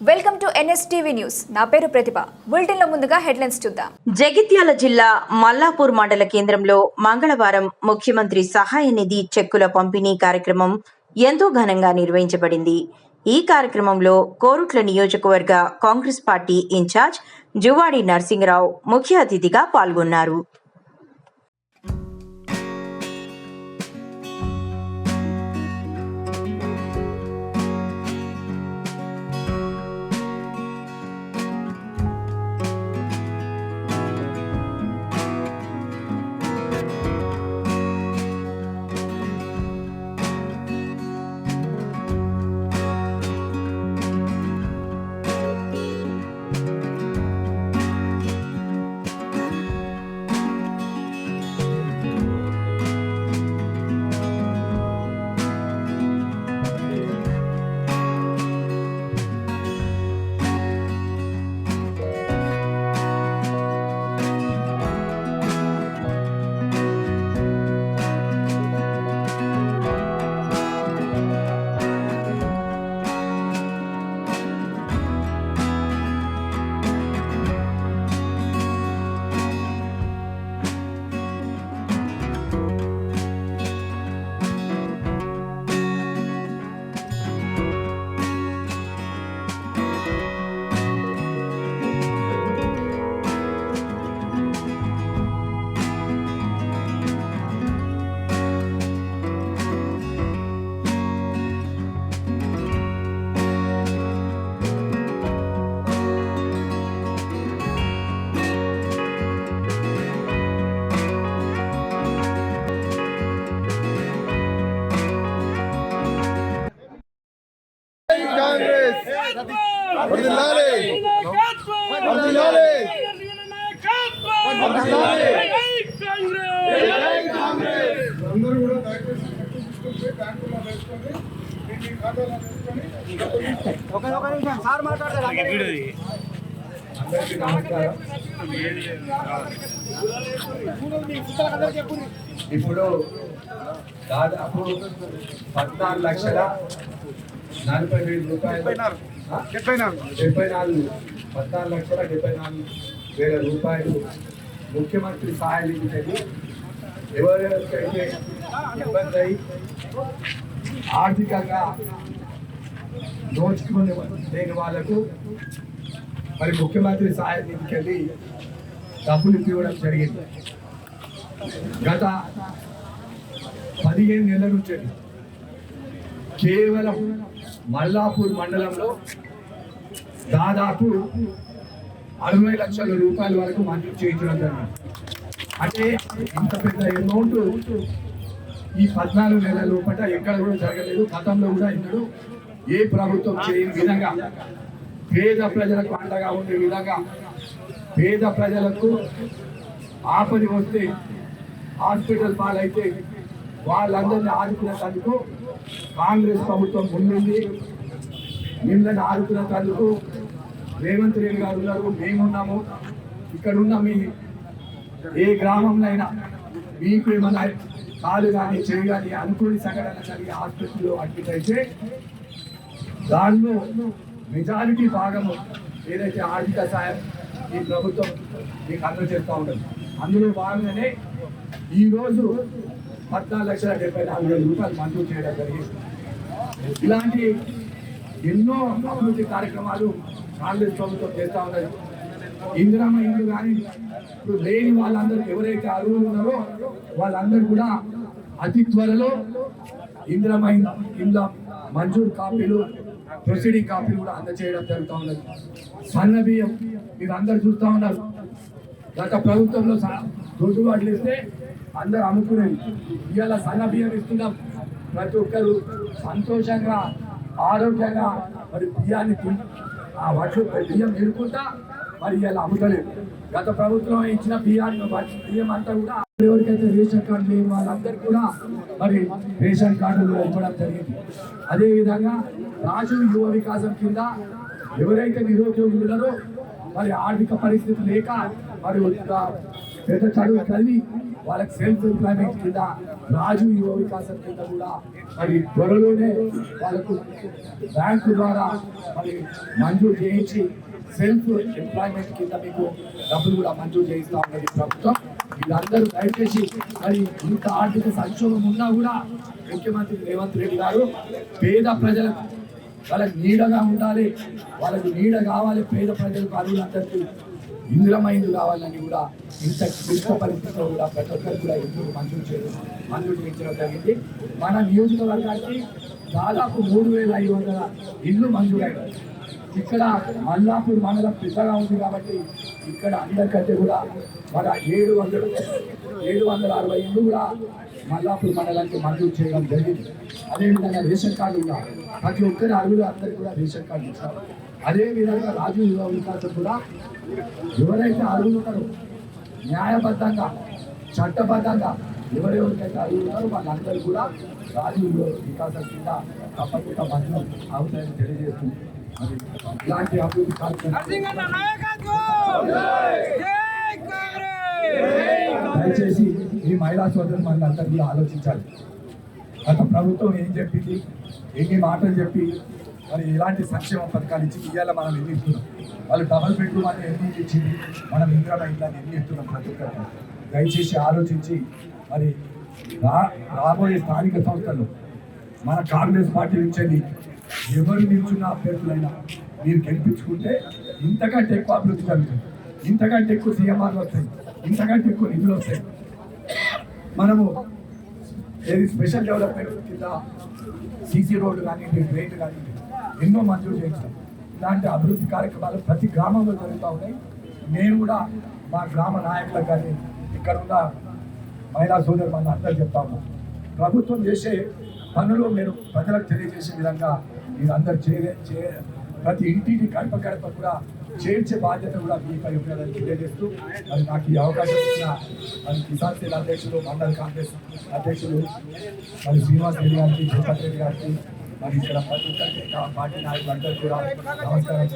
Welcome to NSTV news. నా పేరు ప్రతిభ. Bulletin లో ముందుగా హెడ్లైన్స్ చూద్దాం. జగిత్యాల జిల్లా మల్లాపూర్ మండల కేంద్రంలో మంగళవారం ముఖ్యమంత్రి సహాయ నిధి చెక్కుల పంపిణీ కార్యక్రమం ఎంతో ఘనంగా నిర్వహించబడింది. ఈ కార్యక్రమంలో కోరుట్ల నియోజకవర్గ కాంగ్రెస్ పార్టీ ఇన్ఛార్జ్ జువాడి నరసింగరావు ముఖ్య అతిథిగా పాల్గొన్నారు. ఇప్పుడు దాదాపు 14,40,000 రూపాయలు 14,74,000 రూపాయలు ముఖ్యమంత్రి సహాయ నిధి ఎవరెవరికైతే ఇబ్బంది అయి ఆర్థికంగా దోచుకుని లేని వాళ్లకు మరి ముఖ్యమంత్రి సహాయ నిధికి వెళ్ళి డబ్బులు ఇవ్వడం జరిగింది. గత 15 నెలల నుంచి కేవలం మల్లాపూర్ మండలంలో దాదాపు 60 లక్షల రూపాయల వరకు మంజూరు చేయించడం జరిగింది. అంటే ఇంత పెద్ద అమౌంట్ ఈ 14 నెలల లోపల ఎక్కడ కూడా జరగలేదు. గతంలో కూడా ఇన్నాడు ఏ ప్రభుత్వం చేయని విధంగా పేద ప్రజలకు అండగా ఉండే విధంగా పేద ప్రజలకు ఆపది వస్తే హాస్పిటల్ పాలైతే వాళ్ళందరినీ ఆదుకునేందుకు కాంగ్రెస్ ప్రభుత్వం ముందుంది. మిమ్మల్ని ఆదుకునేందుకు రేవంత్ రెడ్డి గారు ఉన్నారు, మేమున్నాము. ఇక్కడున్న మీ ఏ గ్రామంలో అయినా మీకు ఏమైనా కాలు కానీ చేయి కానీ అనుకోని సంఘటన కలిగి హాస్పిటల్లో అడ్మిట్ అయితే దానిలో మెజారిటీ భాగము ఏదైతే ఆర్థిక సాయం ఈ ప్రభుత్వం మీకు అందజేస్తూ ఉంటుంది. అందులో భాగంగానే ఈరోజు 14,74,000 రూపాయలు మంజూరు చేయడం జరిగింది. ఇలాంటి ఎన్నో అభివృద్ధి కార్యక్రమాలు కాంగ్రెస్ ప్రభుత్వం చేస్తూ ఉన్నది. ఇందిరమ్మ ఇల్లు కానీ ఇప్పుడు లేని వాళ్ళందరూ ఎవరైతే అర్హులు ఉన్నారో వాళ్ళందరూ కూడా అతి త్వరలో ఇందిరమ్మ ఇళ్ళ మంజూరు కాపీలు ప్రొసీడింగ్ కాపీలు కూడా అందజేయడం జరుగుతూ ఉన్నది. సన్న బియ్యం మీరు అందరు చూస్తూ ఉన్నారు. గత ప్రభుత్వంలో దొడ్డు వాటిలు ఇస్తే అందరూ అమ్ముకునేది. ఇవాళ సన్న బియ్యం ఇస్తున్నాం. ప్రతి ఒక్కరు సంతోషంగా ఆరోగ్యంగా మరి బియ్యాన్ని ఆ వడ్లు బియ్యం ఎదుర్కొంటా మరి ఇవాళ అమ్ముతలేదు. గత ప్రభుత్వం ఇచ్చిన బియ్యం అంతా కూడా ఎవరికైతే రేషన్ కార్డు లేని వాళ్ళందరికీ కూడా మరి రేషన్ కార్డులు ఇవ్వడం జరిగింది. అదేవిధంగా రాజీవ్ యువ వికాసం కింద ఎవరైతే నిరుద్యోగులు ఉన్నారో మరి ఆర్థిక పరిస్థితి లేక మరి పెద్ద చదువు చదివి వాళ్ళకి సెల్ఫ్ ఎంప్లాయ్మెంట్ కింద రాజు యువ వికాసం కింద కూడా మరి త్వరలోనే వాళ్ళకు బ్యాంకు ద్వారా మరి మంజూరు చేయించి సెల్ఫ్ ఎంప్లాయ్మెంట్ కింద మీకు డబ్బులు కూడా మంజూరు చేయిస్తా ఉన్నది ప్రభుత్వం. వీళ్ళందరూ దయచేసి మరి ఇంత ఆర్థిక సంక్షోభం ఉన్నా కూడా ముఖ్యమంత్రి రేవంత్ రెడ్డి గారు పేద ప్రజలకు వాళ్ళకి నీడగా ఉండాలి, వాళ్ళకి నీడ కావాలి, పేద ప్రజలకు అరువులందరికీ ఇందిరమ్మ ఇల్లు కావాలని కూడా ఇంత క్లిష్ట పరిస్థితిలో కూడా ప్రతి ఒక్కరు కూడా ఇల్లు మంజూరు చేయించడం జరిగింది. మన నియోజకవర్గానికి దాదాపు 3,500 ఇల్లు మంజూరైనాయి. ఇక్కడ మల్లాపూర్ మండలం పెద్దగా ఉంది కాబట్టి ఇక్కడ అందరికంటే కూడా మన 760 ఇల్లు కూడా మల్లాపూర్ మండలానికి మంజూరు చేయడం జరిగింది. అదేవిధంగా రేషన్ కార్డు కూడా ప్రతి ఒక్కరి అర్హులు అందరికీ కూడా రేషన్ కార్డు ఇస్తారు. అదేవిధంగా రాజు యువ వికాసం కూడా ఎవరైతే అర్హులు ఉన్నారో న్యాయబద్ధంగా చట్టబద్ధంగా ఎవరెవరికైతే అర్హులు ఉన్నారో వాళ్ళందరూ కూడా రాజు యువ వికాసం కింద తప్పకుండా మంజూరు అవుతాయని తెలియజేస్తుంది. మరి ఇలాంటి అభివృద్ధి కార్యక్రమాలు దయచేసి ఈ మహిళా సోదరులు మనందరూ కూడా ఆలోచించాలి. గత ప్రభుత్వం ఏం చెప్పింది, ఎన్ని మాటలు చెప్పి మరి ఎలాంటి సంక్షేమ పథకాలు ఇచ్చి ఇవాళ మనం ఎన్ని ఇస్తున్నాం, వాళ్ళు డబల్ బెడ్రూమ్ అని ఎన్ని ఇచ్చింది, మనం ఇందిరమ్మ ఇళ్ళని ఎన్ని ఇస్తున్నాం ప్రతి ఒక్కరికి. దయచేసి ఆలోచించి మరి రాబోయే స్థానిక సంస్థల్లో మన కాంగ్రెస్ పార్టీ నుంచి ఎవరు నిల్చున్న అభ్యర్థులైనా మీరు గెలిపించుకుంటే ఇంతకంటే ఎక్కువ అభివృద్ధి జరుగుతుంది, ఇంతకంటే ఎక్కువ సీఎంఆర్లు వస్తాయి, ఇంతకంటే ఎక్కువ నిధులు వస్తాయి. మనము ఏది స్పెషల్ డెవలప్మెంట్ కింద సీసీ రోడ్లు కానివ్వండి, ట్రైన్లు కానివ్వండి ఎన్నో మంజూరు చేయించాం. ఇలాంటి అభివృద్ధి కార్యక్రమాలు ప్రతి గ్రామంలో జరుగుతూ ఉన్నాయి. నేను కూడా మా గ్రామ నాయకులకు కానీ ఇక్కడ ఉన్న మహిళా సోదరు మన అందరూ చెప్తా ఉన్నాం, ప్రభుత్వం చేసే పనులు మీరు ప్రజలకు తెలియజేసే విధంగా మీరు అందరు ప్రతి ఇంటిని గడప గడప కూడా చేర్చే బాధ్యత కూడా మీపై ఉండాలని తెలియజేస్తూ మరి నాకు ఈ అవకాశం ఇచ్చిన మరి కిసాన్ సేల్ అధ్యక్షులు, మండల కాంగ్రెస్ అధ్యక్షులు మరి శ్రీనివాస్ రెడ్డి గారికి, తిరుపతి రెడ్డి గారికి, మరి ఇక్కడ ప్రతి ఒక్కరికి పార్టీ నాయకులందరూ కూడా నమస్కారం.